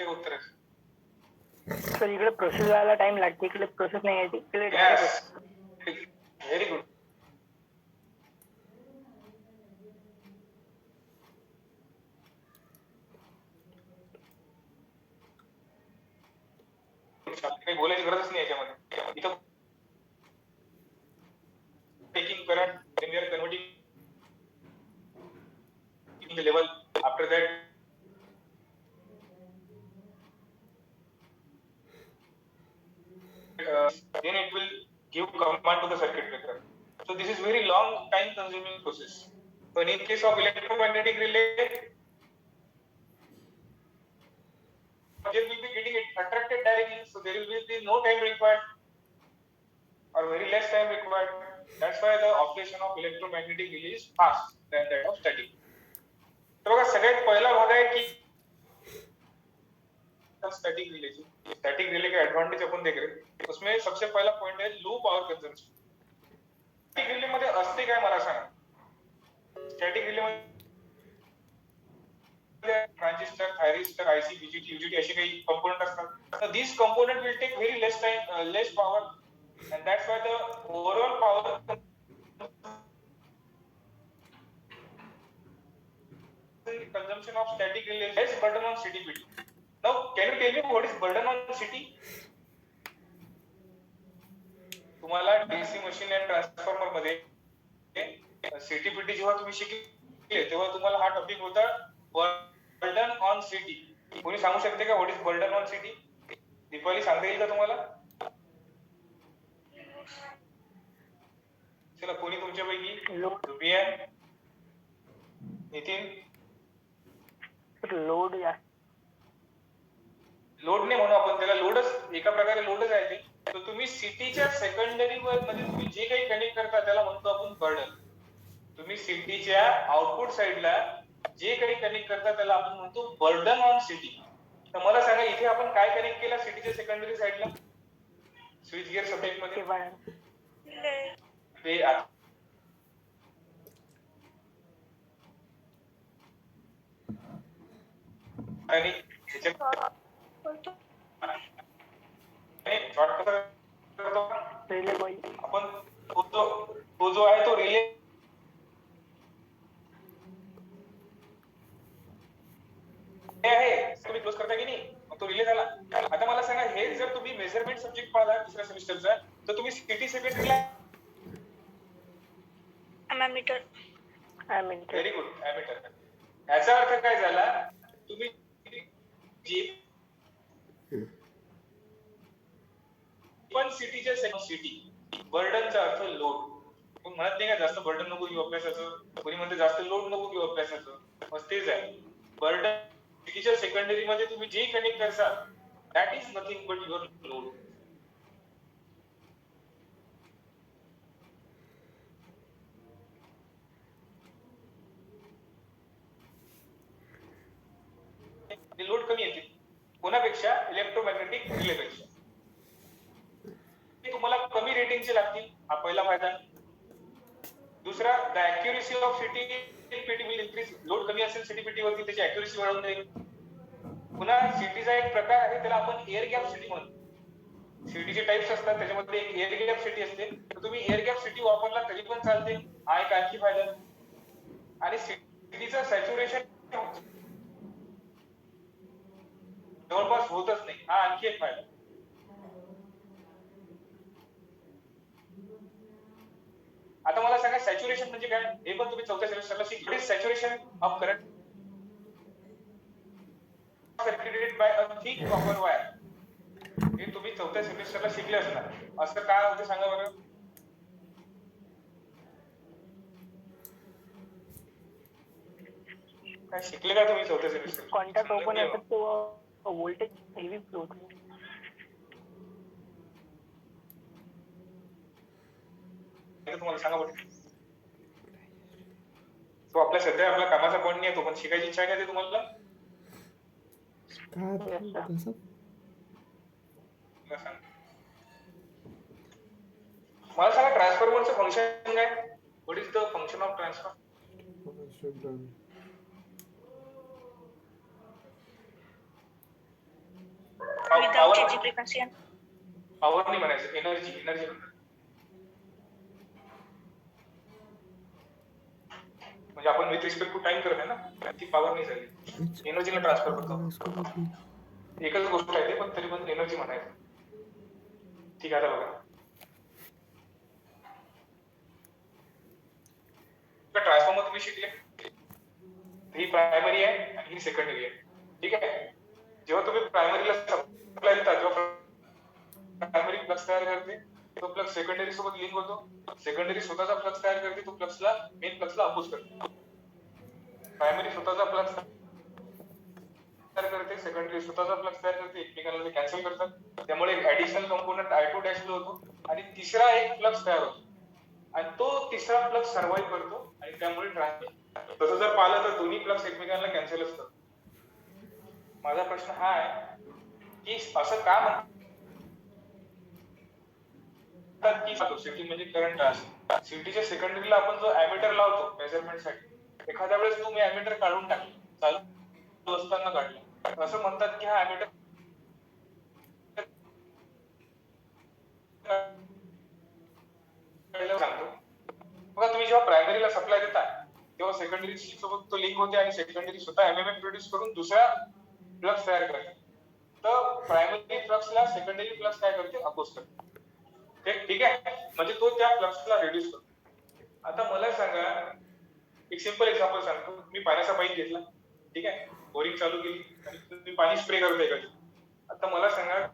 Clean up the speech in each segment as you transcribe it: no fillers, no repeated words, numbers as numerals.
ते उत्तर आहे. तर इकडे प्रोसेस व्हायला टाइम लागते, इकडे प्रोसेस नाही आहे, इकडे Yes. Very good. काही बोलायची गरजच नाही याच्यामध्ये. इथं taking current, then we are converting the level. After that, then it will give command to the circuit breaker. So this is very long time consuming process. So in case of electromagnetic relay, they will be getting it attracted directly, so there will be no time required or very less time required. That's why the operation of electromagnetic relay is fast than that of static. तो बघा सगळ्यात पहिला भाग आहे की static relay static relay का advantage अपन देख रहे हैं, उसमें सबसे पहला पॉइंट है low power consumption. Static relay मध्ये असते काय मला सांगा. स्टॅटिक रिले मध्ये transistor, thyristor, IC, BJT, UJT असे काही कंपोनेंट असतात. This component will take very less time, less power, and that's why the overall power consumption of static relay is less burden on CTPT. Now, can you tell me what is burden on CT? तुम्हाला DC machine आणि transformer मध्ये CTPT जेव्हा तुम्ही शिकले तेव्हा तुम्हाला हा topic होता बर्डन ऑन सिटी. कोणी सांगू शकते का what is burden on city? Deepali सांगता येईल का तुम्हाला? चला कोणी तुमच्यापैकी? रुबिया, नितीन. लोड लोड नाही म्हणू आपण त्याला, लोडच एका प्रकारे लोडच आहे ते. तर तुम्ही सिटीच्या सेकंडरी मध्ये तुम्ही जे काही कनेक्ट करता त्याला म्हणतो आपण बर्डन. तुम्ही सिटीच्या आउटपुट साइडला जे काही कनेक्ट करता त्याला आपण म्हणतो बर्डन ऑन सिटी. तर मला सांगा इथे आपण काय कनेक्ट केला सिटीच्या सेकंडरी साइडला स्विच गिअर सब्जेक्ट मध्ये? ते आणि शॉर्ट करतो आपण. तो जो आहे तो रिले आहे, तुम्ही क्लोज करता की नाही, तो रिले झाला. आता मला सांगा हे जर तुम्ही मेजरमेंट सब्जेक्ट पाहिला दुसऱ्या सेमिस्टरचा तर तुम्ही सिटी सेकंडरीला अॅमीटर. Very good, ammeter. याचा अर्थ काय झाला, तुम्ही पण सिटीच्या सिटी बर्डनचा अर्थ लोड. पण म्हणत नाही का जास्त बर्डन नको घेऊ अभ्यासाचं, कोणी म्हणते जास्त लोड नको घेऊ अभ्यासाचं. मग तेच आहे बर्डन. सिटीच्या सेकंडरी मध्ये तुम्ही जे कनेक्ट करता that is nothing but your load. Load कमी येते कोणापेक्षा? इलेक्ट्रोमॅग्नेटिक रिलेपेक्षा. तुम्हाला कमी रेटिंगचे लागतील, हा पहिला फायदा. दुसरा, the accuracy of CTPT will increase. Load कमी असेल सीटीपीटी वरती त्याची अॅक्युरेसी वाढवून जाईल. पुन्हा सीटीचा एक प्रकार आहे त्याला आपण एअर गॅप सिटी म्हणतो. सिटीचे टाइप्स असतात त्याच्यामध्ये एक एअर गॅप सिटी असते. तर तुम्ही एअर गॅप सिटी वापरला तरी पण चालते, हा एक आणखी फायदा. आणि सिटीचं सॅच्युरेशन जवळपास होतच नाही, हा आणखी एक फायदा. आता मला सांगा सॅच्युरेशन म्हणजे काय, हे पण तुम्ही चौथ्या सेमिस्टरला शिकले. Saturation of current circuited by a thick copper wire. हे तुम्ही चौथ्या सेमिस्टरला शिकले असणार. असं काय होते सांगा बरं? काय शिकले का तुम्ही चौथ्या सेमिस्टर? कॉन्टॅक्ट ओपन असतात तो व्होल्टेज हेवी फ्लो होतो. तुम्हाला सांगा बरं. तो आपल्या सध्या आपल्या कामाचा पॉईंट नाही, तो पण शिकायची इच्छा आहे का ते तुम्हाला? मला सांगा ट्रान्सफॉर्मरचं फंक्शन काय? What is the function of transformer? without edge precaution. Power नाही म्हणायचं, एनर्जी म्हणजे आपण विथ रिस्पेक्ट टू टाइम करत आहे ना, ती पॉवर नाही झाली, एनर्जीला ट्रान्सफर करतो. एकच गोष्ट आहे ते, पण तरी पण एनर्जी म्हणायचं. ठीक आहे, आता बघा ट्रान्सफॉर्मर तुम्ही शिकले, ही प्रायमरी आहे आणि ही सेकंडरी आहे. ठीक आहे, जेव्हा तुम्ही प्रायमरीला सप्लाय देता तेव्हा प्रायमरी फ्लक्स तयार करते, तो फ्लक्स सेकंडरी सोबत लिंक होतो, सेकंडरी स्वतःचा फ्लक्स तयार करते, तो फ्लक्सला मेन फ्लक्सला अपोज करते. प्रायमरी स्वतःचा फ्लक्स तयार करते, सेकंडरी स्वतःचा फ्लक्स तयार करते, एकमेकांना ते कॅन्सल करतात, त्यामुळे एक ऍडिशनल कंपोनंट I2 डॅश होतो आणि तिसरा एक फ्लक्स तयार होतो आणि तो तिसरा फ्लक्स सर्वाइव्ह करतो आणि त्यामुळे ट्रान्सफर. तसं जर पाहिलं तर दोन्ही फ्लक्स एकमेकांना कॅन्सल असतात. माझा प्रश्न हा आहे की असं का म्हणतात की सिटी म्हणजे करंट आहे. सिटीच्या सेकंडरीला आपण जो ऍमीटर लावतो मेजरमेंट साठी, एखाद्या वेळेस तुम्ही ऍमीटर काढून टाकले, चालू असताना काढलं, असं म्हणतात की हा ऍमीटर सांगतो. बघा, तुम्ही जेव्हा प्रायमरीला सप्लाय देता तेव्हा सेकंडरी सोबत तो लिंक होते आणि सेकंडरी स्वतः एमएमएफ प्रोड्यूस करून दुसरा फ्लक्स तयार करते. तर प्रायमरी फ्लक्सला सेकंडरी फ्लक्स काय करते, अपोज करते. ठीक आहे, म्हणजे तो त्या फ्लक्सला रिड्यूस करतो. आता मला सांगा, एक सिंपल एक्झाम्पल सांगतो. तुम्ही पाण्याचा पाईप घेतला, ठीक आहे, बोरिंग चालू केली आणि तुम्ही पाणी स्प्रे करताय का. आता मला सांगा,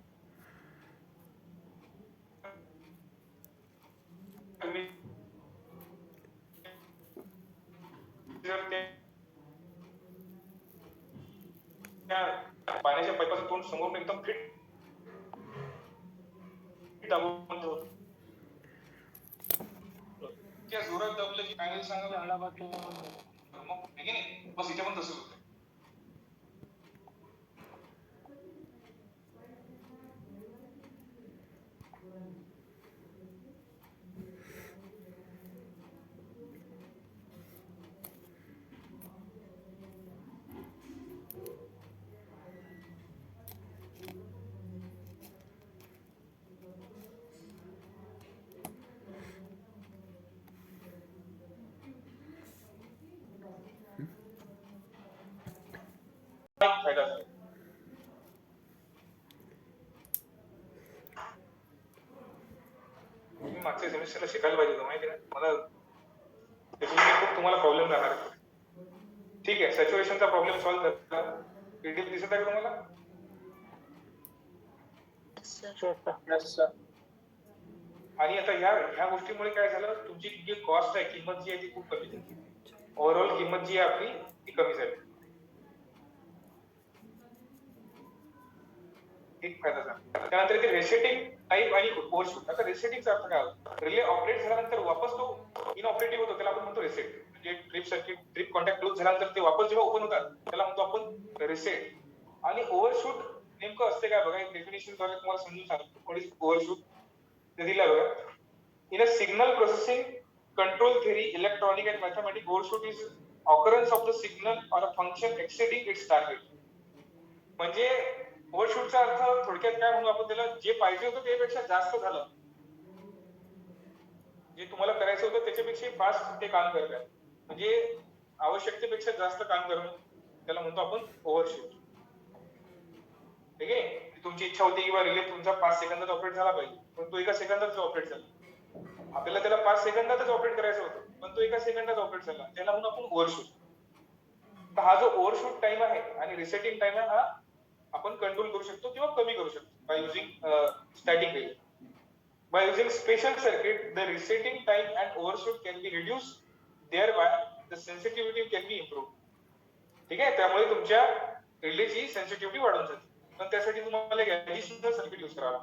तुम्ही पाण्याच्या पाईपाचं तोंड समोरून एकदम फिट दाबून ठेवतो, त्या जोरात दाबलं की काय सांगा, बस इथे पण तसंच होतं. फायदा झाला. तुम्ही मागच्या सेमिस्टरला शिकायला पाहिजे होतं, माहिती आहे मला, त्याच्यामुळे खूप तुम्हाला प्रॉब्लेम राहणार. ठीक आहे, सॅच्युरेशनचा प्रॉब्लेम सॉल्व्ह झाला. पीडीएफ दिसत आहे का तुम्हाला? आणि आता ह्या गोष्टीमुळे काय झालं, तुमची जी कॉस्ट आहे, किंमत जी आहे ती खूप कमी झाली. ओव्हरऑल किंमत जी आहे आपली ती कमी झाली. एक फायदा झाला. त्यानंतर इथे रेसेटिंग टाईप आणि ओव्हरशूट. आता रेसेटिंगचा अर्थ काय होतो, रिले ऑपरेट झाल्यानंतर वापस तो इनऑपरेटिव्ह होतो, त्याला आपण म्हणतो रिसेट. म्हणजे ट्रिप कॉन्टॅक्ट क्लोज झाल्यानंतर ते वापस जेव्हा ओपन होतात त्याला म्हणतो आपण रिसेट. आणि ओव्हरशूट नेमकं असते काय बघा, एक डेफिनेशन द्वारे तुम्हाला समजून सांगतो. कोणी ओव्हरशूट ते दिलं बघा, in a signal processing control theory, electronic and mathematics, overshoot is occurrence of the signal or a function exceeding its target. म्हणजे ओव्हरशूटचा अर्थ थोडक्यात काय म्हणू आपण त्याला, जे पाहिजे होतं त्यापेक्षा जास्त झालं, जे तुम्हाला करायचं होतं त्याच्यापेक्षा फास्ट ते काम करत आहे, म्हणजे आवश्यकतेपेक्षा जास्त काम करणं, त्याला म्हणतो आपण ओव्हरशूट. ठीक आहे, तुमची इच्छा होती की रिले तुमचा 5 सेकंदात ऑपरेट झाला पाहिजे, पण तो 1 सेकंदात ऑपरेट झाला. आपल्याला त्याला 5 सेकंदातच ऑपरेट करायचं होतं, पण तो 1 सेकंदात ऑपरेट झाला, त्याला म्हणून आपण ओव्हरशूट. तर हा जो ओव्हरशूट टाइम आहे आणि रिसेटिंग टाइम आहे, हा आपण कंट्रोल करू शकतो किंवा कमी करू शकतो by using static relay. By using special circuit, the resetting time and overshoot can be reduced. Thereby, the sensitivity can be improved. ठीक आहे, त्यामुळे तुमच्या रिलेची सेन्सिटिव्हिटी वाढून जाते. पण त्यासाठी तुम्हाला एक ऍडिशनल सर्किट यूज करावा.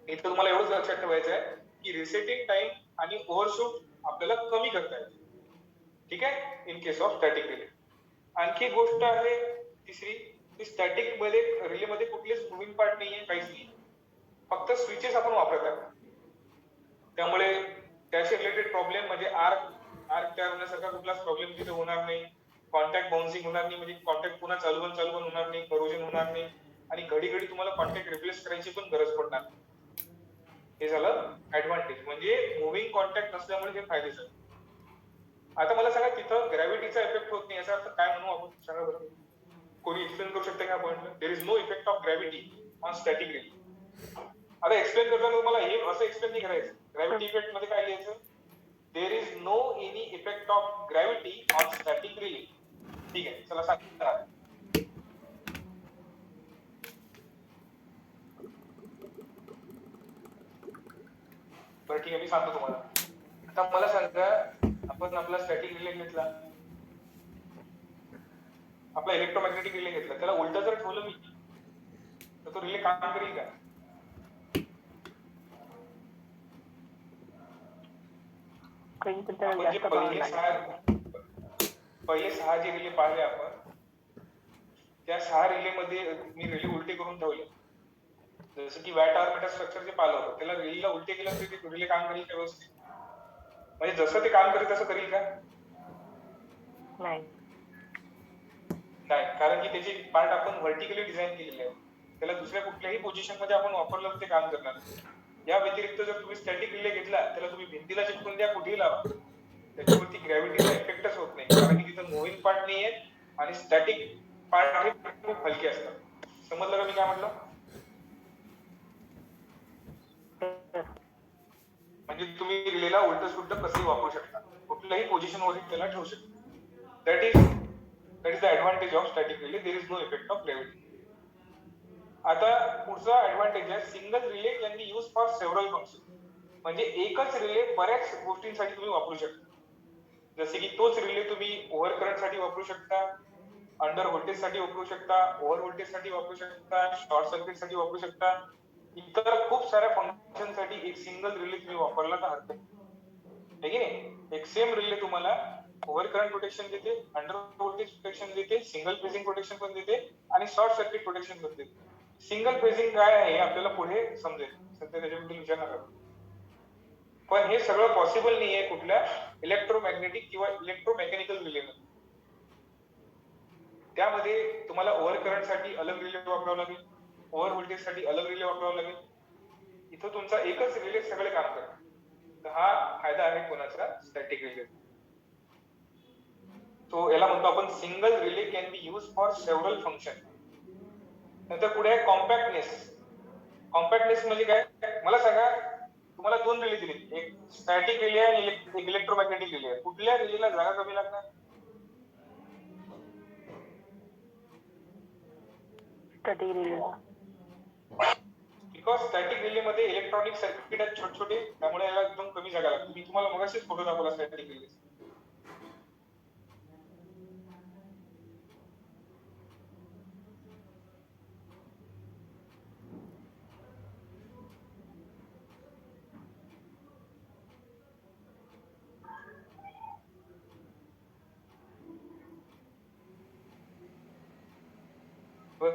इथं तुम्हाला एवढंच लक्षात ठेवायचं आहे की रिसेटिंग टाइम आणि ओव्हरशूट आपल्याला कमी करता येते. ठीक आहे, in case of static relay. आणखी गोष्ट आहे तिसरी, की स्टॅटिक मध्ये रिले मध्ये कुठलेच मूव्हिंग पार्ट नाहीये, काहीच नाही, फक्त स्विचेस आपण वापरत आहे. त्यामुळे त्याशी रिलेटेड प्रॉब्लेम म्हणजे आर्क तयार होण्यासारखा कुठलाच प्रॉब्लेम तिथे होणार नाही. कॉन्टॅक्ट बाउन्सिंग होणार नाही, म्हणजे कॉन्टॅक्ट पुन्हा चालू पण होणार नाही, करोजन होणार नाही. आणि घडी घडी तुम्हाला कॉन्टॅक्ट रिप्लेस करायची पण गरज पडणार नाही. हे झालं ऍडव्हान्टेज, म्हणजे मुव्हिंग कॉन्टॅक्ट नसल्यामुळे हे फायदेचं. आता मला सांगा तिथं ग्रॅव्हिटीचा इफेक्ट होत नाही याचा अर्थ काय म्हणू आपण, सांगा बरं. कोणी एक्सप्लेन करू शकते का point? There is no effect of gravity on static relay. आता एक्सप्लेन करताना तुम्हाला हे असं एक्सप्लेन नाही करायचं. ग्रॅव्हिटी इफेक्ट मध्ये काय लिहायचं? There is no any effect of gravity on static relay. ठीक आहे, चला सांगा. बरं ठीक आहे, मी सांगतो तुम्हाला. आता मला सांगा, आपण आपला स्टॅटिक रिले घेतला, आपला इलेक्ट्रोमॅग्नेटिक रिले घेतला, त्याला उलट जर ठेवलं मी तर तो रिले काम करेल का? आपण जे पहिले 6 जे रिले पाहिले आपण, त्या 6 रिले मध्ये मी रिले उलटे करून ठेवले. जसं की वॅट आवर मीटर स्ट्रक्चर जे पाहिलं होतं, त्याला रिलेला उलटे केलं तरी ते रिले काम करेल का व्यवस्थित? म्हणजे जसं ते काम करेल तसं करेल का? नाही, कारण की त्याचे पार्ट आपण व्हर्टिकली डिझाईन केलेले आहे. त्याला दुसऱ्या कुठल्याही पोझिशन मध्ये आपण वापरलं तर ते काम करणार. या व्यतिरिक्त जर तुम्ही स्टॅटिक रिले घेतला, त्याला तुम्ही भिंतीला चिपकून द्या, कुठेही लावा, त्याच्यावरती ग्रॅव्हिटीचा इफेक्टच होत नाही, कारण की तिथं मुव्हिंग पार्ट नाहीये आणि स्टॅटिक पार्ट हे खूप हलके असतात. समजलं का मी काय म्हटलं? म्हणजे तुम्ही रिलेला उलट सुलट कसंही वापरू शकता, कुठल्याही पोझिशन वरती त्याला ठेवू शकता. That is the advantage of static relay. There is no effect of gravity. आता पुढचा ऍडव्हान्टेज आहे, single relay can be use for several function. म्हणजे एकच रिले बऱ्याच गोष्टींसाठी तुम्ही वापरू शकता. जसे की तोच रिले तुम्ही ओव्हर करंट साठी वापरू शकता, अंडर व्होल्टेज साठी वापरू शकता, ओव्हर व्होल्टेज साठी वापरू शकता, शॉर्ट सर्किट साठी वापरू शकता. इतर खूप साऱ्या फंक्शन साठी एक सिंगल रिले तुम्ही वापरला तर हरकत नाही, की नाही? एक सेम रिले तुम्हाला ओव्हर करंट प्रोटेक्शन देते, अंडर व्होल्टेज प्रोटेक्शन देते, सिंगल फेजिंग प्रोटेक्शन पण देते आणि शॉर्ट सर्किट प्रोटेक्शन पण देते. सिंगल फेजिंग काय आहे हे आपल्याला पुढे समजेल, सध्या त्याच्याबद्दल विचार नका. पण हे सगळं पॉसिबल नाहीये कुठल्या इलेक्ट्रोमॅग्नेटिक किंवा इलेक्ट्रोमेकॅनिकल रिलेमध्ये. त्यामध्ये तुम्हाला ओव्हर करंट साठी अलग रिले वापरावं लागेल, ओव्हर व्होल्टेज साठी अलग रिले वापरावं लागेल. इथं तुमचा एकच रिले सगळे काम करतात. तर हा फायदा आहे कोणाचा? Static relay. तो याला म्हणतो आपण single relay can be use for several function. नंतर पुढे आहे कॉम्पॅक्टनेस. कॉम्पॅक्टनेस म्हणजे काय? मला सांगा, तुम्हाला 2 रिले दिले, एक स्टॅटिक रिले आणि एक इलेक्ट्रोमॅग्नेटिक रिले. कुठल्या रिलेला जागा कमी लागणार? स्टॅटिक रिलेला. बिकॉज स्टॅटिक रिले मध्ये इलेक्ट्रॉनिक सर्किट आहेत छोटे छोटे, त्यामुळे याला एकदम कमी जागा लागते. मी तुम्हाला मगाशीच फोटो दाखवला स्टॅटिक रिले.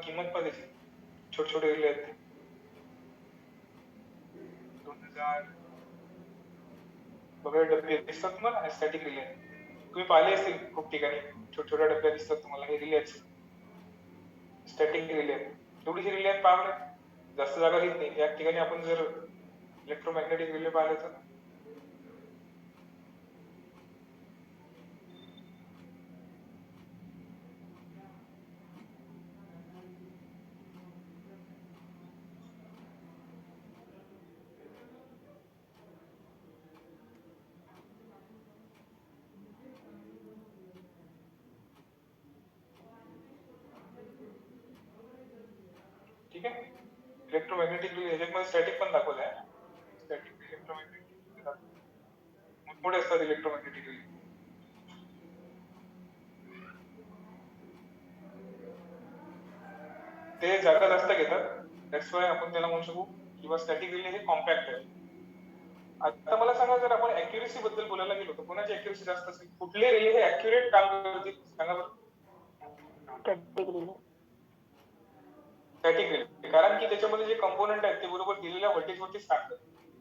किंमत पण त्याची छोटे छोटे रिले आहेत, 2000 वगैरे डब्बे दिसतात तुम्हाला. स्टॅटिक रिले तुम्ही पाहिले असतील खूप ठिकाणी, छोट्या छोट्या डब्या दिसतात तुम्हाला, हे रिले आहेत, स्टॅटिक रिले आहेत. थोडीशी रिले आहेत पाहा, जास्त जागा घेत नाही. या ठिकाणी आपण जर इलेक्ट्रोमॅग्नेटिक रिले पाहिले तर ठीक आहे. इलेक्ट्रोमॅग्नेटिक रिले ह्याच्यामध्ये स्टॅटिक पण दाखवलं आहे. स्टॅटिक इलेक्ट्रोमॅग्नेटिक मोठे असतात इलेक्ट्रोमॅग्नेटिक रिले. ते जागा जास्त घेतात, दॅट्स वाय आपण त्याला म्हणू शकू किंवा स्टॅटिक रिले हे कॉम्पॅक्ट आहे. आता मला सांगा, जर आपण अॅक्युरेसी बद्दल बोलायला गेलो तर कोणाची अॅक्युरेसी जास्त असेल? कुठले रिले हे अॅक्युरेट काम करतील सांगा बरं? Static relay. स्टॅटिक रिले, कारण की त्याच्यामध्ये जे कंपोनेंट आहेत ते बरोबर दिलेल्या व्होल्टेज वरतीच टाकतात.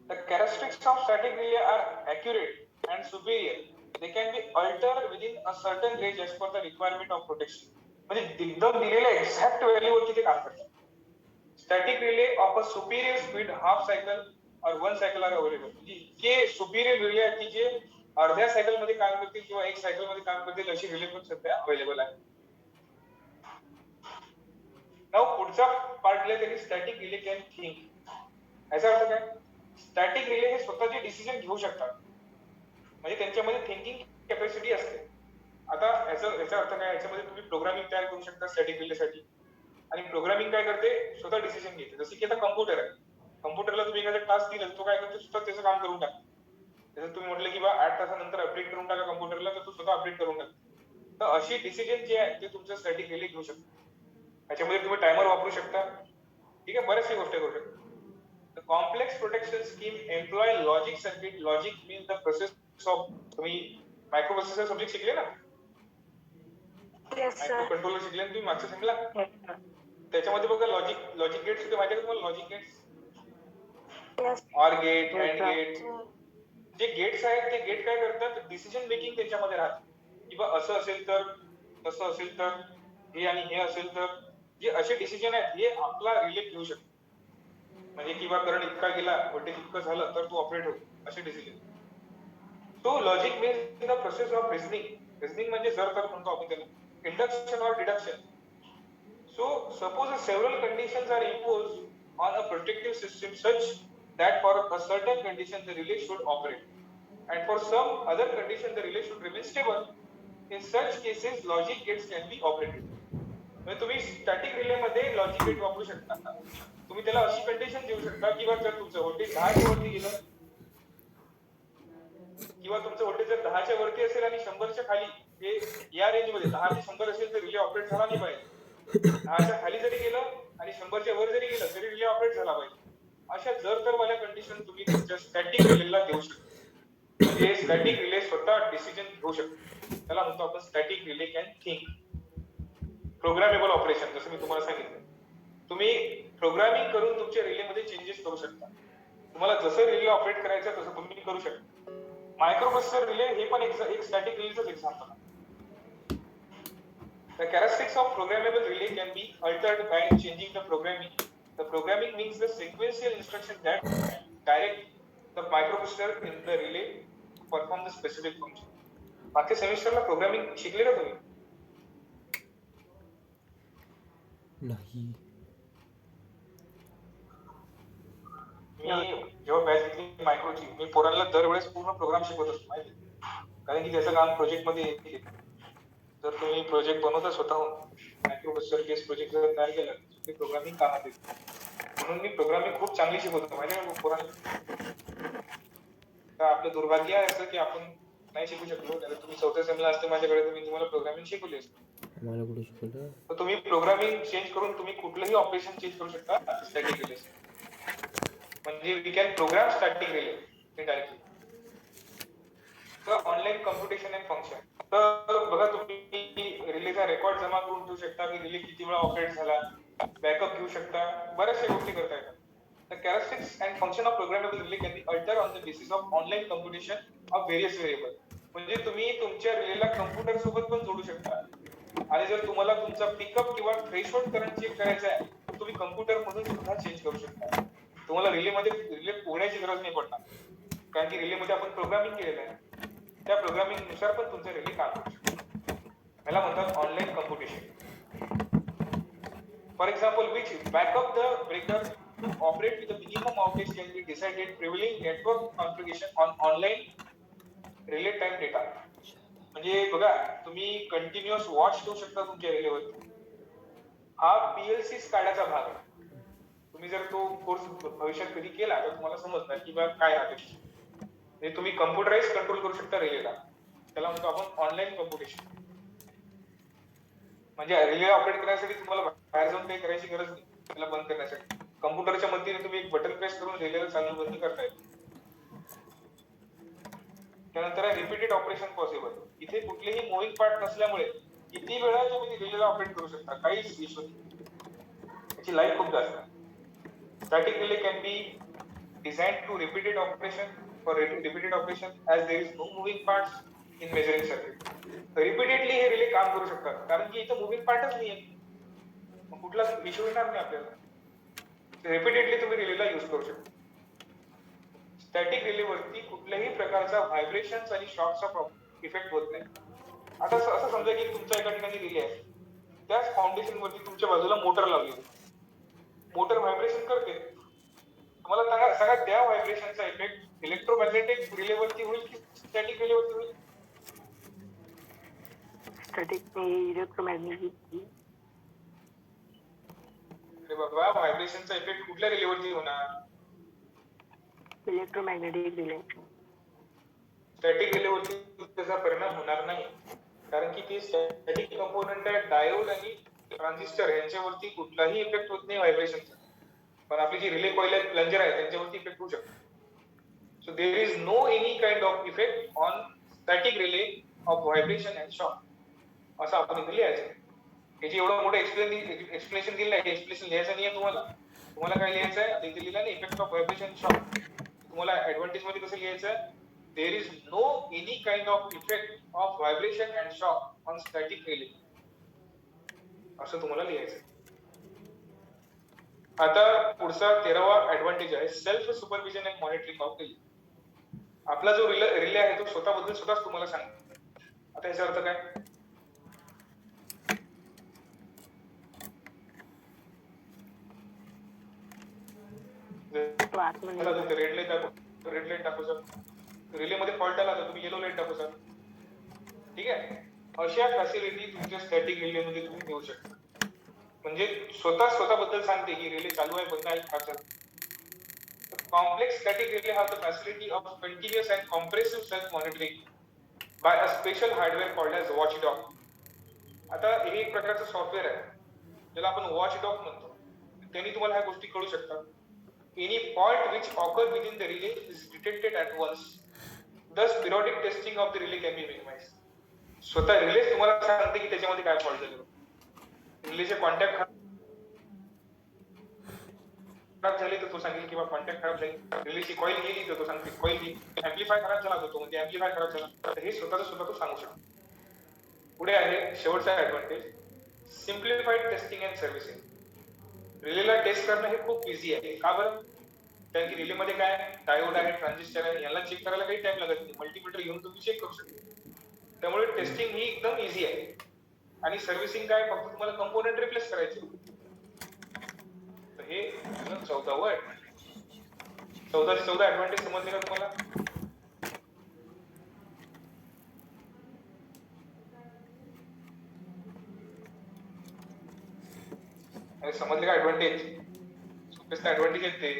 The characteristics of static relay are accurate and superior. They can be altered within a certain range as per the requirement of protection. म्हणजे एकदम दिलेल्या एक्झॅक्ट व्हॅल्यू वरती ते काम करतात. Static relay of a Superior speed half cycle और one cycle R available. म्हणजे इतके सुपिरियर रिले आहेत की जे अर्ध्या सायकल मध्ये काम करतील किंवा एक सायकल मध्ये काम करतील अशी रिले पण सध्या अवेलेबल आहे. नाव पुढचा पार्ट लिहिला त्यांनी स्टॅटिक रिले कॅन थिंक. याचा अर्थ काय? स्टॅटिक रिले हे स्वतःचे डिसिजन घेऊ शकतात, म्हणजे त्यांच्यामध्ये थिंकिंग कॅपॅसिटी असते. आता याचा अर्थ काय? याच्यामध्ये तुम्ही प्रोग्रामिंग तयार करू शकता स्टॅटिक रिलेसाठी, आणि प्रोग्रामिंग काय करते? स्वतः डिसिजन घेते. जसे की आता कम्प्युटर आहे, कम्प्युटरला तुम्ही एखादा टास्क दिला तो काय करतो? स्वतः त्याचं काम करून टाकतो. जसं तुम्ही म्हटलं की 8 तासानंतर अपडेट करून टाका कम्प्युटरला, तर तो स्वतः अपडेट करून टाकतो. तर अशी डिसिजन जे आहे ते तुमचं स्टॅटिक रिले घेऊ शकतो. याच्यामध्ये तुम्ही टायमर वापरू शकता, ठीक आहे, बऱ्याचशा गोष्टी करू शकता. The complex protection scheme employ logic circuit. Logic means the process of, तुम्ही मायक्रोप्रोसेसर सब्जेक्ट शिकले ना, मायक्रो कंट्रोलर शिकले ना तुम्ही मागच्या सेमला. त्याच्यामध्ये बघा लॉजिक गेट्स होते, माहिती आहे का तुम्हाला? Logic gates, or gate, and gate. जे गेट्स आहेत ते गेट काय करतात? डिसिजन मेकिंग त्याच्यामध्ये राहते, किंवा असं असेल तर, तसं असेल तर, हे आणि हे असेल तर. जे असे डिसिजन आहेत हे आपला रिले घेऊ शकतो, म्हणजे किंवा करंट इतका गेला, व्होल्टेज इतकं झालं तर तो ऑपरेट होतो, असे decision. So logic means the process of reasoning. Reasoning म्हणजे जर तर म्हणतो आपण त्याला, इंडक्शन और deduction. So suppose several conditions are imposed on a protective system such that for a certain condition the relay should operate, and for some other condition the relay should remain stable. In such cases logic gates can be operated. म्हणजे तुम्ही static relay मध्ये logic gate वापरू शकता. तुम्ही त्याला अशी condition देऊ शकता किंवा जर तुमचं व्होल्टेज 10च्या वरती गेलं, किंवा तुमचं व्होल्टेज जर 10च्या वरती असेल आणि 100च्या खाली, हे या रेंज मध्ये 10 ते 100 असेल तर रिले ऑपरेट झाला नाही पाहिजे. 10च्या खाली जरी गेलं आणि 100च्या वर जरी गेलं तरी रिले ऑपरेट झाला पाहिजे. अशा जर तर वाल्या कंडिशन तुम्ही तुमच्या स्टॅटिक रिलेला देऊ शकता. म्हणजे स्टॅटिक रिले स्वतः डिसिजन घेऊ शकतो. त्याला म्हणतो आपण static relay can think. Programmable operation, जसं मी तुम्हाला सांगितलं, तुम्ही प्रोग्रामिंग करून तुमच्या रिलेमध्ये चेंजेस करू शकता. तुम्हाला जसं रिले ऑपरेट करायचं तसं तुम्ही करू शकता. मायक्रोप्रोसेसर रिले हे पण एक स्टॅटिक रिलेचंच एक्झाम्पल आहे. The characteristics of programmable relay can be altered by changing the programming. The programming means the sequential instructions that direct the microprocessor in the relay to perform the specific function. मागच्या सेमिस्टरला programming शिकले का तुम्ही? नाही. मी जेव्हा batch घेतली मायक्रोची, मी पोरांना दरवेळेस पूर्ण प्रोग्राम शिकवत असतो, माहिती, कारण की त्याचं काम प्रोजेक्ट मध्ये येते. जर तुम्ही प्रोजेक्ट बनवता स्वतःहून, मायक्रोप्रोसेसर बेस प्रोजेक्ट जर तयार केला ते प्रोग्रामिंग कामात येते. म्हणून मी प्रोग्रामिंग खूप चांगली शिकवतो, माहिती आहे पोरांना. तर आपलं दुर्भाग्य आहे असं की आपण नाही शिकू शकलो. त्याला तुम्ही 4थ्या सेमला असते माझ्याकडे तर मी तुम्हाला प्रोग्रामिंग शिकवली असते. मला कुठे शिकवलं? तर तुम्ही प्रोग्रामिंग चेंज करून तुम्ही कुठलंही ऑपरेशन चेंज करू शकता स्टॅटिक रिले. म्हणजे we can program static relay directly. तर ऑनलाईन कम्प्युटेशन अँड फंक्शन. तर बघा, तुम्ही रिलेचा रेकॉर्ड जमा करून ठेवू शकता की रिले किती वेळा ऑपरेट झाला, बॅकअप घेऊ शकता, बऱ्याचशा गोष्टी करता येतात. The characteristics and function of programmable relay can be altered on the basis of online computation of various variables. म्हणजे तुम्ही तुमच्या रिलेला कम्प्युटर सोबत पण जोडू शकता, आणि जर तुम्हाला तुमचा पिकअप किंवा थ्रेशोल्ड करंट चेक करायचा आहे तर तुम्ही कम्प्युटर मधून सुद्धा चेंज करू शकता. तुम्हाला रिले पोहण्याची गरज नाही पडणार, कारण की रिलेमध्ये आपण प्रोग्रामिंग केलेलं आहे. त्या प्रोग्रामिंग नुसार पण तुमचे रिले काम करू शकतो. याला म्हणतात online computation. For example, which backup the breaker to operate with the minimum outage can be decided prevailing network configuration on online relay time data. म्हणजे बघा, तुम्ही कंटिन्युअस वॉच ठेवू शकता तुमच्या रिलेवरती. हा पीएलसी काढायचा भाग आहे. तुम्ही जर तो कोर्स भविष्यात कधी केला तर तुम्हाला समजणार की बघा काय आहे. म्हणजे तुम्ही कम्प्युटराइज कंट्रोल करू शकता रिलेला. त्याला म्हणतो आपण ऑनलाईन कम्प्युटेशन. म्हणजे रिले ऑपरेट करण्यासाठी तुम्हाला बाहेर जाऊन काही करायची गरज नाही. त्याला बंद करण्यासाठी कम्प्युटरच्या मदतीने तुम्ही एक बटन प्रेस करून रिलेला चालू बंद करता येईल. त्यानंतर आहे रिपीटेड ऑपरेशन पॉसिबल. इथे कुठलेही मुव्हिंग पार्ट नसल्यामुळे किती वेळा तुम्ही रिलेला ऑपरेट करू शकता, काहीच इश्यू नाही. याची लाईफ खूप जास्त आहे. Static relay can be design to repeated operation for repeated operation as there is no moving parts in measuring circuit. Repeatedly हे रिले काम करू शकतात, कारण की इथं मुव्हिंग पार्टच नाहीये, कुठलाच इश्यू येणार नाही आपल्याला. रिपीटेडली तुम्ही रिलेला यूज करू शकता. स्टॅटिक रिलेवरती कुठल्याही प्रकारचा व्हायब्रेशन आणि शॉकचा इफेक्ट होत नाही. आता असं समजा की तुमच्या एका ठिकाणी रिले आहे, त्याच फाउंडेशन वरती तुमच्या बाजूला मोटर लावली, मोटर व्हायब्रेशन करते. तुम्हाला सांगा त्या व्हायब्रेशनचा इफेक्ट इलेक्ट्रोमॅग्नेटिक रिलेवरती होईल की स्टॅटिक रिलेवरती होईल? Static electromagnetic. अरे बाबा, व्हायब्रेशनचा इफेक्ट कुठल्या रिलेवरती होणार? Electromagnetic relay. स्टॅटिक रिलेवरती त्याचा परिणाम होणार नाही, कारण की ते स्टॅटिक कंपोनंट आहे. डायोड आणि ट्रान्झिस्टर यांच्यावरती कुठलाही इफेक्ट होत नाही व्हायब्रेशनचा. पण आपली जी रिले कॉइल आहे, प्लंजर आहे, त्यांच्यावरती इफेक्ट होऊ शकतो. So there is no any kind of effect on static relay of vibration and shock, असं आपण इथे लिहायचं. याची एवढं मोठं एक्सप्लेनेशन दिलं आहे, एक्सप्लेनेशन लिहायचं नाही आहे तुम्हाला. तुम्हाला काय लिहायचं आहे इथे लिहिलं नाही, इफेक्ट ऑफ व्हायब्रेशन शॉक. तुम्हाला ऍडव्हान्टेज मध्ये कसं लिहायचं आहे? There is no any kind of effect of vibration and shock on static relay, असं तुम्हाला लिहायचं. आता पुढचा 13वा ऍडव्हान्टेज आहे self supervision and monitoring of relay. आपला जो रिले आहे तो स्वतःबद्दल स्वतःच तुम्हाला सांगतो. आता याचा अर्थ काय? रेड लाईट टाकू सर, रिले मध्ये फॉल्ट आला तर तुम्ही येलो लाईट टाकू सर. ठीक आहे, अशा फॅसिलिटी तुमच्या स्टॅटिक रिले मध्ये तुम्ही देऊ शकता. म्हणजे स्वतःबद्दल सांगते की रिले चालू आहे, बंद आहे, का चालू. Complex static relay have the facility of continuous and compressive self monitoring by a special hardware called as watchdog. आता हे एक प्रकारचं सॉफ्टवेअर आहे ज्याला आपण वॉचडॉग म्हणतो. त्यांनी तुम्हाला ह्या गोष्टी कळू शकतात. Any fault which occurs within the relay is detected at once. Thus, periodic testing of the relay can be minimized. स्वतः रिले तुम्हाला सांगते की त्याच्यामध्ये काय फॉल्ट झाले. रिलेचे कॉन्टॅक्ट खराब झाले तर तो सांगेल किंवा कॉन्टॅक्ट खराब झाले. रिलेची कॉईल गेली तर तो सांगते कॉईल गेली. ऍम्प्लिफाय खराब झाला तर तो म्हणजे ऍम्प्लिफाय खराब झाला. तर हे स्वतः तो सांगू शकतो. पुढे आहे शेवटचा advantage, simplified testing and servicing. रिलेला टेस्ट करणं हे खूप इझी आहे. का बरं? कारण की रिले मध्ये काय डायोड आहे, ट्रान्झिस्टर आहे, याला चेक करायला काही टाइम लागत नाही. मल्टीमीटर घेऊन तुम्ही चेक करू शकता. त्यामुळे टेस्टिंग ही एकदम इझी आहे. आणि सर्व्हिसिंग काय, फक्त तुम्हाला कंपोनेंट रिप्लेस करायचे. तर हे 14वा ऍडव्हान्टेज. 14 ऍडव्हान्टेज समजले का तुम्हाला? समजले का ऍडव्हान्टेज? सोपेस्ट ऍडव्हान्टेज आहेत ते.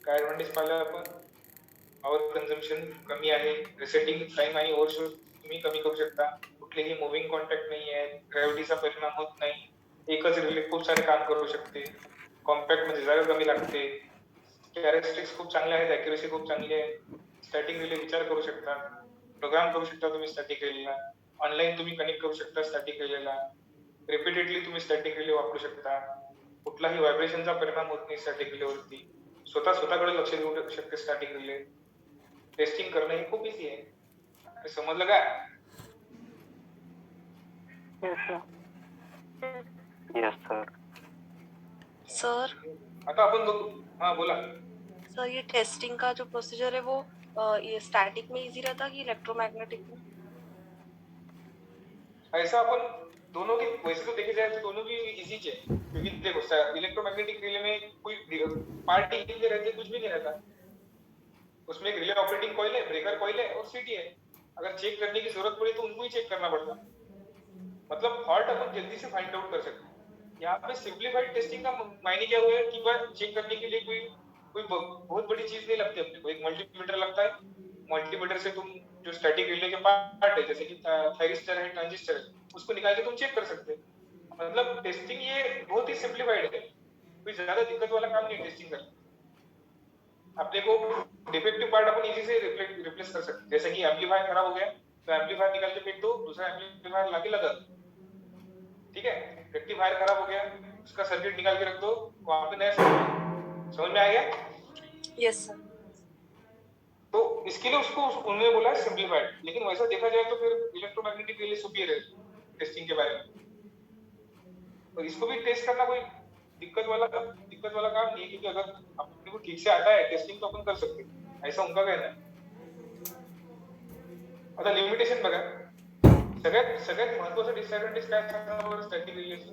काय ऍडव्हान्टेज पाहिलं आपण? पॉवर कन्झम्पशन कमी आहे, रिसेटिंग टाइम आणि ओव्हरशूट तुम्ही कमी करू शकता. कुठलेही मुव्हिंग कॉन्टॅक्ट नाही आहे, ग्रॅव्हिटीचा परिणाम होत नाही. एकच रिले खूप सारे काम करू शकते. कॉम्पॅक्ट म्हणजे जागा कमी लागते. कॅरेक्टरिस्टिक्स खूप चांगले आहेत, अॅक्युरेसी खूप चांगली आहे. स्टॅटिक रिले विचार करू शकता, प्रोग्राम करू शकता तुम्ही स्टॅटिक रिलेला. ऑनलाईन तुम्ही कनेक्ट करू शकता स्टॅटिक रिलेला. रिपीटेडली तुम्ही स्टॅटिक रिले वापरू शकता. कुठलाही व्हायब्रेशनचा परिणाम होत नाही स्टॅटिक रिलेवरती. स्वतःकडे लक्ष देऊ शकते स्टॅटिक रिले. टेस्टिंग करणं हे खूप इझी आहे. समजलं का? Yes sir. सर आता आपण बघू. हाँ बोला सर, ये टेस्टिंग का जो प्रोसीजर है वो ये स्टैटिक में इजी रहता कि इलेक्ट्रोमैग्नेटिक में? ऐसा अपन दोनों की वैसे तो देखे जाए तो दोनों भी इजी है, क्योंकि देखो इलेक्ट्रोमैग्नेटिक रिले में कोई पार्ट नहीं रहते, कुछ भी नहीं रहता. उसमें एक रिले ऑपरेटिंग कॉइल है, ब्रेकर कॉइल है और सीटी है. अगर चेक करने की जरूरत पड़ी तो उनको ही चेक करना पड़ता. मतलब फॉल्ट अपन जल्दी से फाइंड आउट कर सकते हैं. यहाँ पे सिंप्लीफाइड टेस्टिंग का मायने क्या हुआ है कि बस चेक करने के लिए कोई बहुत बड़ी चीज नहीं लगती अपने को. एक मल्टीमीटर लगता है. मल्टीमीटर से तुम जो स्टैटिक रिले के पार्ट है जैसे कि थायरिस्टर है, ट्रांजिस्टर है, उसको निकाल के तुम चेक कर सकते हो. मतलब टेस्टिंग ये बहुत ही सिंप्लीफाइड है. कोई ज्यादा दिक्कत वाला काम नहीं टेस्टिंग करना. अपने को डिफेक्टिव पार्ट अपन इजी से रिप्लेस कर सकते हैं. जैसे कि एम्पलीफायर खराब हो गया तो एम्पलीफायर निकाल के फेंक दो, दूसरा एम्पलीफायर लाके लगा दो. ठीक है, रेक्टिफायर खराब हो गया, उसका सर्किट निकाल के रख दो, वहां पे नया सर्किट. समझ में आ गया? Yes sir. तो इसके लिए उसको उन्होंने बोला सिंप्लीफाइड. लेकिन वैसा देखा जाए तो फिर इलेक्ट्रोमैग्नेटिक रिले सुपीरियर है टेस्टिंग के बारे में. तो इसको भी टेस्ट करना कोई दिक्कत वाला काम नहीं है, क्योंकि अगर अपने को ठीक से आता है टेस्टिंग तो अपन कर सकते हैं, ऐसा उनका कहना है. आता लिमिटेशन बघा, सगळ्यात महत्वाचं डिसएडव्हान्टेज काय सांगा बरं स्टॅटिक रिलेशन.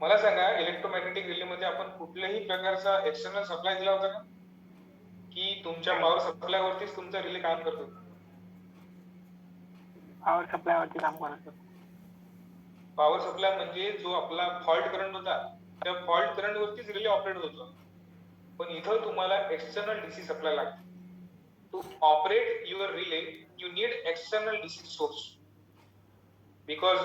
मला सांगा, इलेक्ट्रोमॅग्नेटिक रिले मध्ये आपण कुठल्याही प्रकारचा एक्सटर्नल सप्लाय दिला होता का, की तुमच्या पॉवर सप्लाय वरतीच तुमचा रिले काम करत होता? पॉवर सप्लाय वरती काम करत होतो. पॉवर सप्लाय म्हणजे जो आपला फॉल्ट करंट होता, त्या फॉल्ट करंट वरतीच रिले ऑपरेट होतो. पण इथं तुम्हाला एक्सटर्नल डीसी सप्लाय लागतो. To operate your relay you need external DC source, because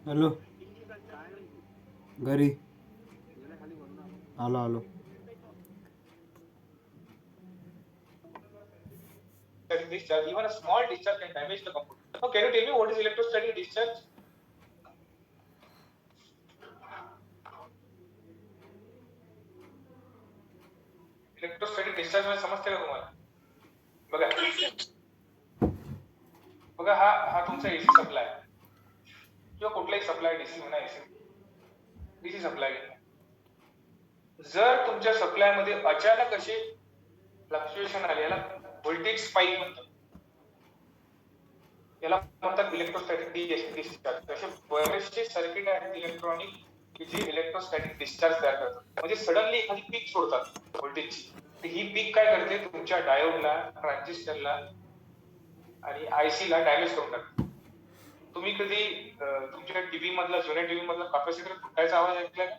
hello घरी आलो discharge, even a small discharge can damage the component. Now, can you tell me what is electrostatic discharge? Electrostatic discharge म्हणजे समजते का तुम्हाला? बघा हा तुमचा AC supply किंवा कुठलाही सप्लाय, डीसी म्हणा, एसी डीसी सप्लाय. जर तुमच्या सप्लाय मध्ये अचानक असे फ्लक्च्युएशन आले, याला व्होल्टेज स्पाइक म्हणतात, याला म्हणतात इलेक्ट्रोस्टॅटिक डिस्चार्ज. तसे बरेचसे सर्किट आहेत इलेक्ट्रॉनिक की जे इलेक्ट्रोस्टॅटिक डिस्चार्ज तयार करतात, म्हणजे सडनली एखादी पीक सोडतात व्होल्टेजची. ही पीक काय करते, तुमच्या डायोडला, ट्रान्झिस्टरला आणि आयसी ला डॅमेज करून टाकते. तुम्ही कधी तुमच्या टीव्ही मधला, जुन्या टीव्ही मधला कॅपॅसिटर फुटायचा आवाज ऐकलाय का?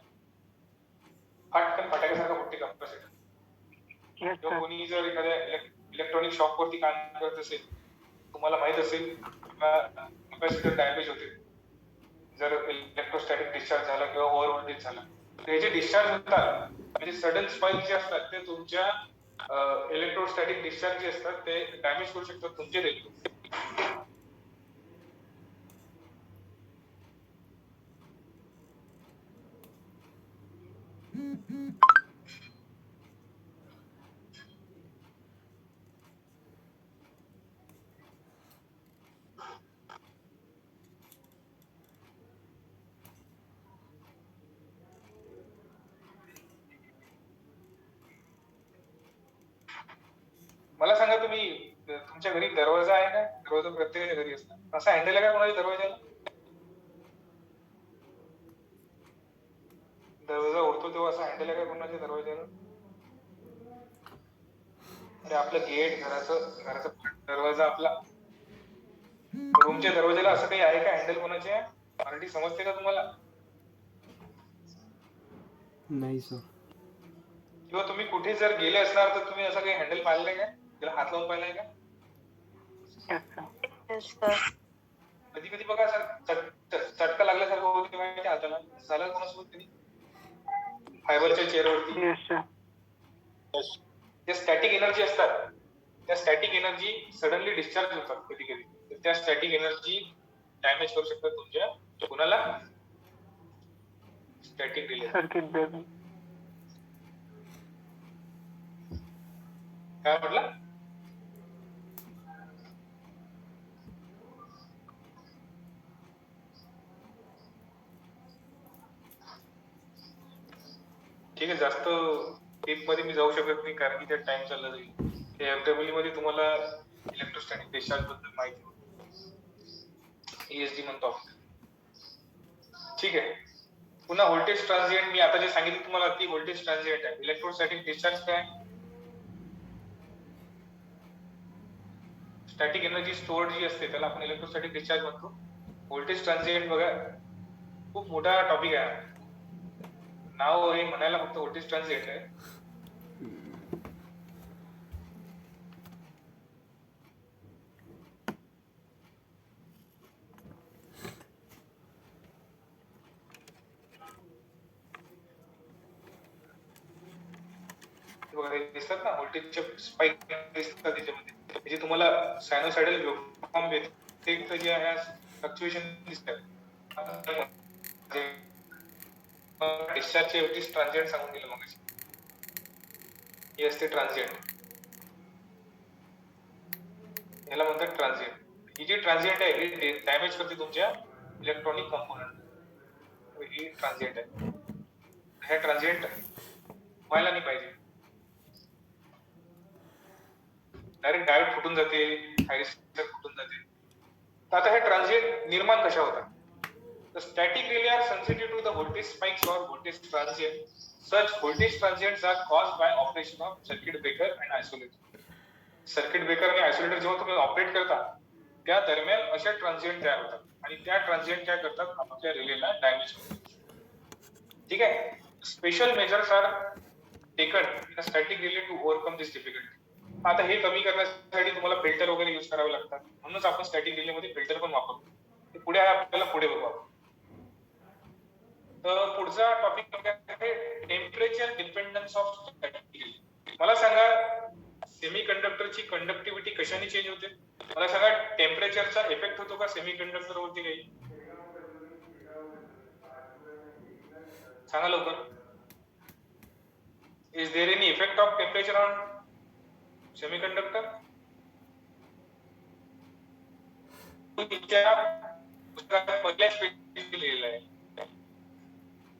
फाटकन फटाक्यासारखा फुटते कॅपॅसिटर. किंवा कोणी जर एखाद्या इलेक्ट्रॉनिक शॉप वरती काम करत असेल, तुम्हाला माहित असेल कॅपॅसिटर डॅमेज होते जर इलेक्ट्रोस्टॅटिक डिस्चार्ज झाला किंवा ओव्हर व्होल्टेज झाला. हे जे डिस्चार्ज होतात, म्हणजे सडन स्पाइक जे असतात, ते तुमच्या इलेक्ट्रोस्टॅटिक डिस्चार्ज जे असतात ते डॅमेज करू शकतात तुमचे रेल्वे. मला सांगा, तुम्ही तुमच्या घरी दरवाजा आहे का? दरवाजा प्रत्येकाच्या घरी असतो. असा हँडल आहे का कोणाच्या दरवाजाला? दरवाजा उडतो तेव्हा असा हँडल आहे का कोणाच्या दरवाजाला? अरे आपलं गेट, घराचा दरवाजा, आपला रूमच्या दरवाजाला असं काही आहे का हँडल कोणाचे? मराठी समजते का तुम्हाला? नाही सर. किंवा तुम्ही कुठे जर गेले असणार तर तुम्ही असं काही हँडल पाहिलंय का? त्याला हात लावून पाहिलाय का? कधी कधी बघा चटका लागल्यासारखं होतं माहिती हाताला, झालं कोणासोबत कधी? फायबरच्या चेअरवरती त्या स्टॅटिक एनर्जी असतात, त्या स्टॅटिक एनर्जी सडनली डिस्चार्ज होतात कधी कधी. त्या स्टॅटिक एनर्जी डॅमेज करू शकतात तुमच्या कोणाला? Static relay. काय म्हटलं? ठीक आहे, जास्त डीप मध्ये मी जाऊ शकत नाही कारण की त्या टाइम चालला जाईल. एफडब्ल्यू मध्ये तुम्हाला इलेक्ट्रोस्टॅटिक डिस्चार्ज बद्दल माहिती होती, ईएसडी म्हणतो. ठीक आहे, पुन्हा व्होल्टेज ट्रान्झिएंट. मी आता जे सांगितलं तुम्हाला ती व्होल्टेज ट्रान्झिएंट आहे. इलेक्ट्रोस्टॅटिक डिस्चार्ज काय? स्टॅटिक एनर्जी स्टोअर्ड जी असते त्याला आपण इलेक्ट्रोस्टॅटिक डिस्चार्ज म्हणतो. व्होल्टेज ट्रान्झिएंट बघा खूप मोठा टॉपिक आहे. नाव हे म्हणायला फक्त व्होल्टेज ट्रान्झिएंट आहे. दिसतात ना व्होल्टेजचे स्पाइक दिसतात त्याच्यामध्ये, म्हणजे तुम्हाला सायनोसायडल वेव्हफॉर्म व्यतिरिक्त जे आहे फ्लक्च्युएशन दिसतात. डिस्चार्जचे व्होल्टेज ट्रान्झिएंट सांगून दिलं मग. ही असते ट्रान्झिएंट, याला म्हणतात ट्रान्झिएंट. ही जी ट्रान्झिएंट आहे ही डॅमेज करते तुमच्या इलेक्ट्रॉनिक कंपोनंट, ही ट्रान्झिएंट आहे. हे ट्रान्झिएंट व्हायला नाही पाहिजे, डायरेक्ट डायोड फुटून जाते, थायरिस्टर फुटून जाते. तर आता हे ट्रान्झिएंट निर्माण कशा होतात? The static relay are sensitive to the voltage spikes or voltage transient. Such voltage transients are caused by operation of circuit breaker and isolator. Circuit breaker आणि आयसोलेटर जेव्हा तुम्ही ऑपरेट करता त्या दरम्यान अशा ट्रान्झिएंट तयार होतात आणि त्या ट्रान्झिएंट काय करतात, आपल्या रिलेला डॅमेज करतात. ठीक आहे. Special measures are taken in static relay to overcome this difficulty. आता हे कमी करण्यासाठी तुम्हाला फिल्टर वगैरे यूज करावे लागतात, म्हणूनच आपण स्टॅटिक रिले मध्ये फिल्टर पण वापरतो. ते पुढे आपल्याला पुढे बघू. तर पुढचा टॉपिक आहे temperature dependence of static relay. मला सांगा सेमी कंडक्टरची कंडक्टिव्हिटी कशाने चेंज होते? मला सांगा टेम्परेचरचा इफेक्ट होतो का सेमी कंडक्टर वरती काही? सांगा लवकर. Is there any effect of temperature on semi conductor? पहिल्या स्पेसिफिक लिहिलेलं आहे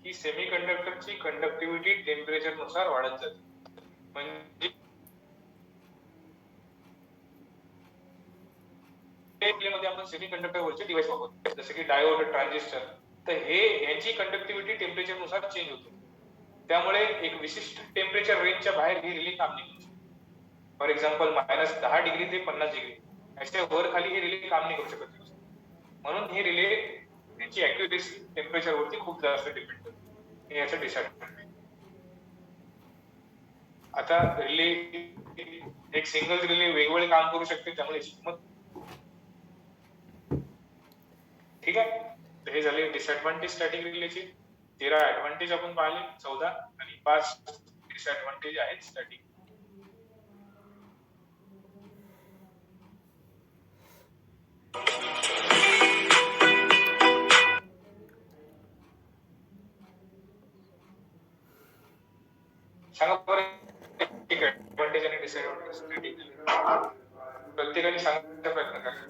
की सेमी कंडक्टरची कंडक्टिव्हिटी टेम्परेचर नुसार वाढत जाते. म्हणजे मध्ये आपण सेमी कंडक्टर वरचे डिव्हाइस वापरतो जसे की डायोड, ट्रान्झिस्टर. तर हे यांची कंडक्टिव्हिटी टेम्परेचर नुसार चेंज होते. त्यामुळे एक विशिष्ट टेम्परेचर रेंजच्या बाहेर ही रिले काम नाही करू शकत. फॉर एक्झाम्पल -10 डिग्री ते 50 डिग्री अशा वर खाली ही रिले काम नाही करू शकत. म्हणून ही रिले यांची ऍक्युरेसी टेम्परेचर वरती खूप जास्त डिपेंड करते. हे याचं डिसएडव्हान्टेज. आता रिले एक सिंगल रिले वेगवेगळे काम करू शकते, त्यामुळे याची किंमत. ठीक आहे. तर हे झाले डिसएडव्हान्टेज स्टॅटिक रिलेचे. 13 ऍडव्हान्टेज आपण पाहिले, 14 आणि 5 डिसएडव्हान्टेज आहेत स्टॅटिक. सांगा बरं एक ऍडव्हान्टेज आणि डिसएडव्हान्टेज स्टॅटिक रिले. प्रत्येकाने सांगण्याचा प्रयत्न करा.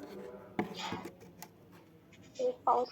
पाऊस